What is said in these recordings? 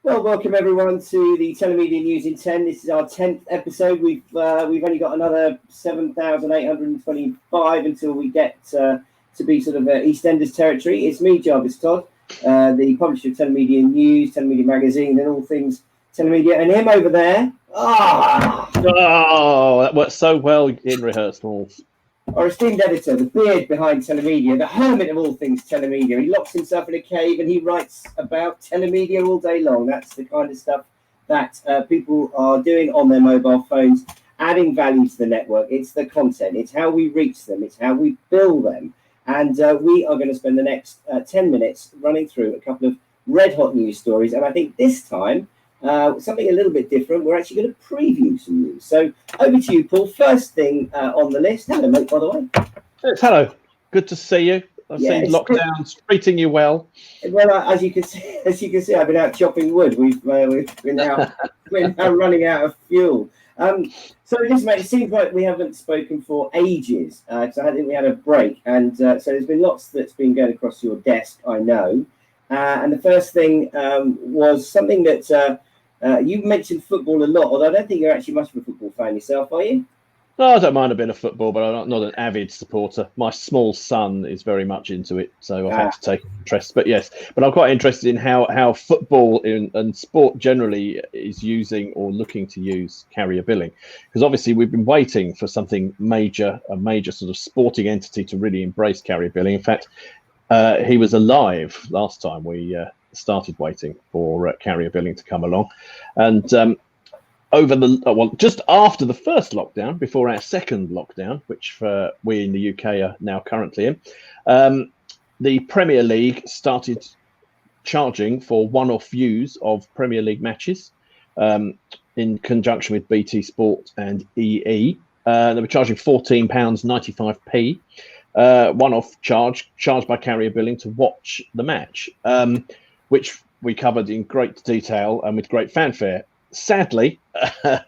Well, welcome everyone to the Telemedia News in 10. This is our 10th episode. We've only got another 7,825 until we get to be sort of EastEnders territory. It's me, Jarvis Todd, the publisher of Telemedia News, Telemedia Magazine, and all things Telemedia. And him over there, that worked so well in rehearsals. Our esteemed editor, the beard behind Telemedia, the hermit of all things Telemedia. He locks himself in a cave and he writes about Telemedia all day long. That's the kind of stuff that people are doing on their mobile phones, adding value to the network. It's the content. It's how we reach them. It's how we bill them. And we are going to spend the next 10 minutes running through a couple of red-hot news stories. And I think this time, something a little bit different. We're actually going to preview some news. So over to you, Paul. First thing on the list. Hello, mate, by the way. Yes, hello. Good to see you. I've seen lockdowns treating you well. Well, as you can see, I've been out chopping wood. We've been now running out of fuel. So listen, mate, it seems like we haven't spoken for ages. So I think we had a break, and so there's been lots that's been going across your desk, I know. And the first thing was something that you mentioned football a lot, although I don't think you're actually much of a football fan yourself, are you? No, I don't mind a bit of football, but I'm not an avid supporter. My small son is very much into it, so I've had to take interest. But yes, but I'm quite interested in how football and sport generally is using or looking to use carrier billing, because obviously we've been waiting for something major, a major sort of sporting entity to really embrace carrier billing. In fact, he was alive last time we started waiting for carrier billing to come along, and just after the first lockdown, before our second lockdown, which we in the UK are now currently in, the Premier League started charging for one-off views of Premier League matches in conjunction with BT Sport and EE. They were charging £14.95p. One-off charged by carrier billing to watch the match, which we covered in great detail and with great fanfare. Sadly,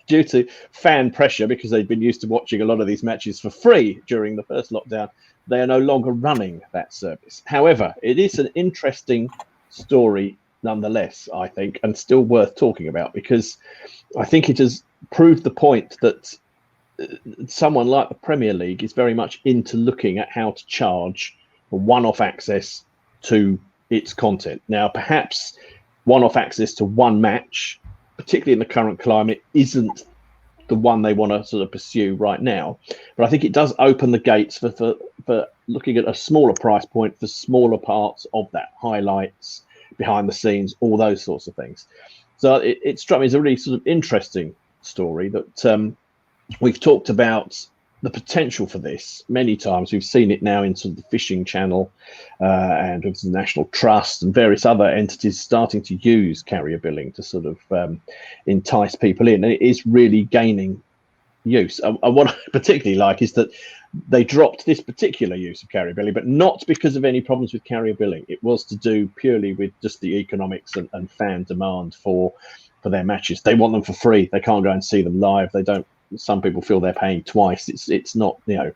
due to fan pressure, because they've been used to watching a lot of these matches for free during the first lockdown, they are no longer running that service. However, it is an interesting story nonetheless, I think, and still worth talking about, because I think it has proved the point that someone like the Premier League is very much into looking at how to charge for one-off access to its content. Now, perhaps one-off access to one match, particularly in the current climate, isn't the one they want to sort of pursue right now. But I think it does open the gates for looking at a smaller price point for smaller parts of that, highlights, behind the scenes, all those sorts of things. So it struck me as a really sort of interesting story that we've talked about the potential for this many times. We've seen it now in sort of the Fishing Channel and with the National Trust and various other entities starting to use carrier billing to sort of entice people in. And it is really gaining use. And what I particularly like is that they dropped this particular use of carrier billing, but not because of any problems with carrier billing. It was to do purely with just the economics and fan demand for their matches. They want them for free. They can't go and see them live. They don't. Some people feel they're paying twice. It's not, that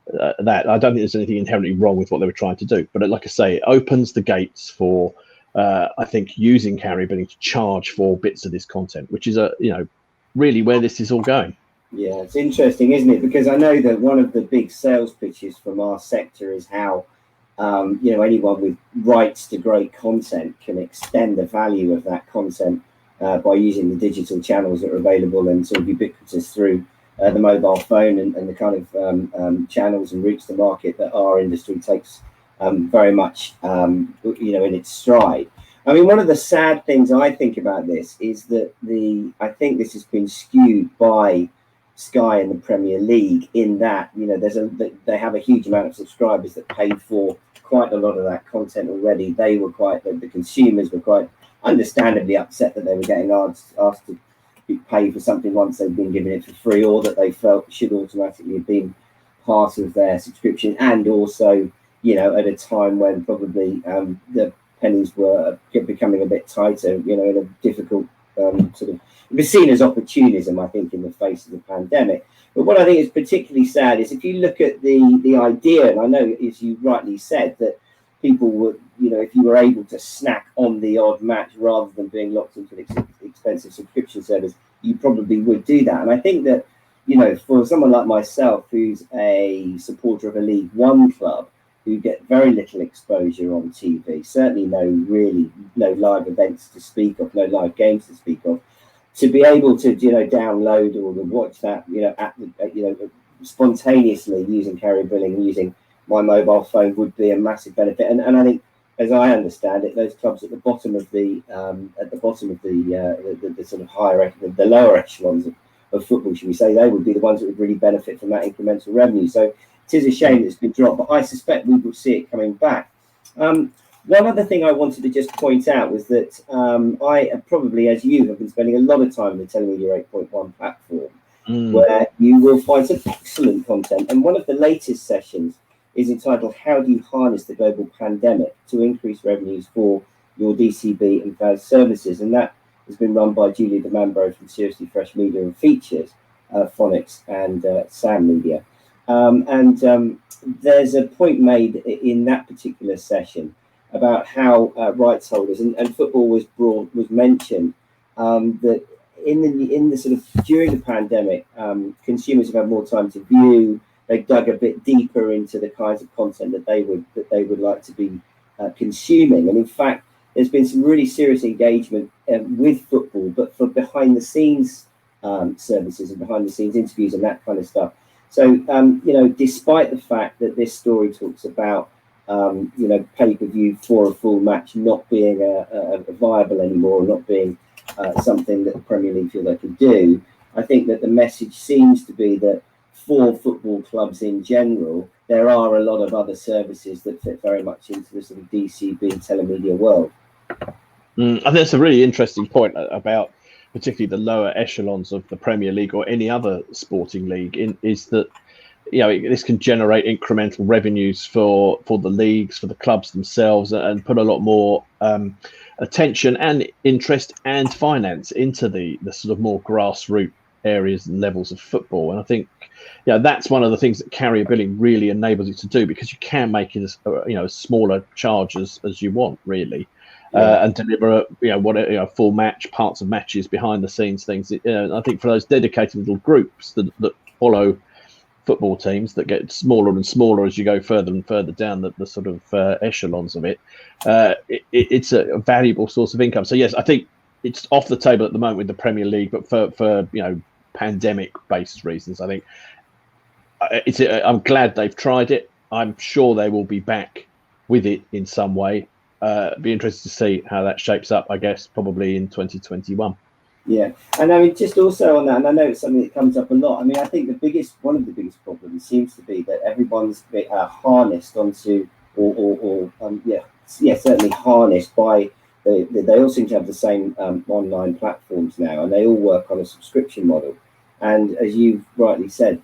I don't think there's anything inherently wrong with what they were trying to do. But like I say, it opens the gates for, I think, using carrier billing to charge for bits of this content, which is really where this is all going. Yeah, it's interesting, isn't it? Because I know that one of the big sales pitches from our sector is how, anyone with rights to great content can extend the value of that content by using the digital channels that are available and sort of ubiquitous through the mobile phone and the kind of channels and routes to market that our industry takes very much, in its stride. I mean, one of the sad things I think about this is that I think this has been skewed by Sky and the Premier League in that, they have a huge amount of subscribers that paid for quite a lot of that content already. They were the consumers were quite understandably upset that they were getting asked to pay for something once they've been given it for free, or that they felt should automatically have been part of their subscription. And also, at a time when probably the pennies were becoming a bit tighter, in a difficult sort of, it was seen as opportunism, I think, in the face of the pandemic. But what I think is particularly sad is if you look at the idea, and I know, as you rightly said, that people would, if you were able to snack on the odd match rather than being locked into an expensive subscription service, you probably would do that. And I think that, for someone like myself, who's a supporter of a League One club, who get very little exposure on TV, certainly no live events to speak of, no live games to speak of, to be able to, download or watch that, spontaneously using carrier billing and using my mobile phone would be a massive benefit. And I think, as I understand it, those clubs at the bottom of the sort of higher, the lower echelons of football, should we say, they would be the ones that would really benefit from that incremental revenue. So it is a shame that it's been dropped, but I suspect we will see it coming back. One other thing I wanted to just point out was that I probably, as you, have been spending a lot of time on the Telemedia 8.1 platform, where you will find some excellent content. And one of the latest sessions is entitled "How Do You Harness the Global Pandemic to Increase Revenues for Your DCB and VAS Services?" And that has been run by Julia DeMambro from Seriously Fresh Media and Features, Phonics and Sam Media. There's a point made in that particular session about how rights holders and football was mentioned, that in the sort of during the pandemic, consumers have had more time to view. They've dug a bit deeper into the kinds of content that they would like to be consuming. And in fact, there's been some really serious engagement with football, but for behind the scenes services and behind the scenes interviews and that kind of stuff. So, despite the fact that this story talks about, pay-per-view for a full match not being a viable anymore, not being something that the Premier League feel they can do, I think that the message seems to be that for football clubs in general, there are a lot of other services that fit very much into the sort of DCB telemedia world. I think that's a really interesting point about particularly the lower echelons of the Premier League or any other sporting league, is that this can generate incremental revenues for the leagues, for the clubs themselves, and put a lot more attention and interest and finance into the sort of more grassroots areas and levels of football. And I think that's one of the things that carrier billing really enables you to do, because you can make it as smaller charges as you want, really. And deliver a full match, parts of matches, behind the scenes things. I think for those dedicated little groups that follow football teams, that get smaller and smaller as you go further and further down the sort of echelons of it, it's a valuable source of income. So yes, I think it's off the table at the moment with the Premier League, but for pandemic based reasons, I think I'm glad they've tried it. I'm sure they will be back with it in some way. Be interested to see how that shapes up, I guess, probably in 2021. Yeah, and I mean, just also on that, and I know it's something that comes up a lot. I mean, I think one of the biggest problems seems to be that everyone's harnessed onto, certainly harnessed by they all seem to have the same online platforms now, and they all work on a subscription model. And as you've rightly said,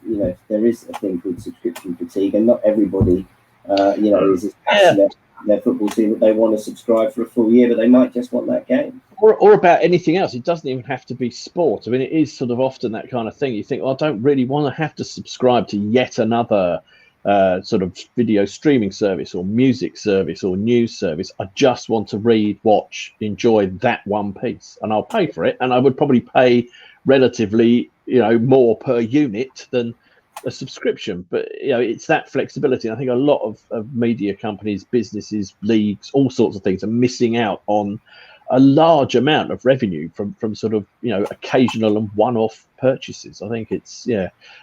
there is a thing called subscription fatigue, and not everybody, is as passionate their football team that they want to subscribe for a full year, but they might just want that game. Or about anything else. It doesn't even have to be sport. I mean, it is sort of often that kind of thing. You think, well, I don't really want to have to subscribe to yet another sort of video streaming service or music service or news service. I just want to read, watch, enjoy that one piece, and I'll pay for it. And I would probably pay relatively, more per unit than a subscription. But it's that flexibility. And I think a lot of media companies, businesses, leagues, all sorts of things are missing out on a large amount of revenue from sort of occasional and one-off purchases. I think it's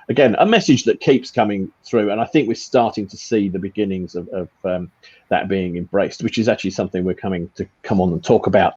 again a message that keeps coming through, and I think we're starting to see the beginnings of that being embraced, which is actually something we're coming to come on and talk about